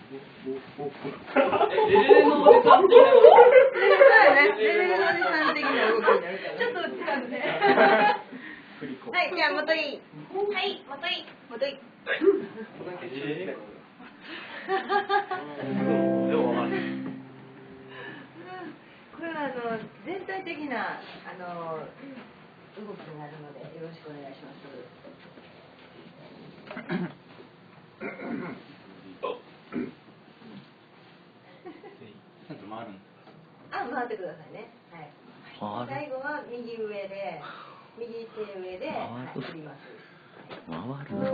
レレレのおじさん的な動き。レレレのおじさん的な動きになるから。ちょっと違うね。はい、じゃあ元い。はい、元い。元い。これは全体的な動きになるのでよろしくお願いします。回ってくださいね。はい。最後は右上で、右手上で、振ります。回る。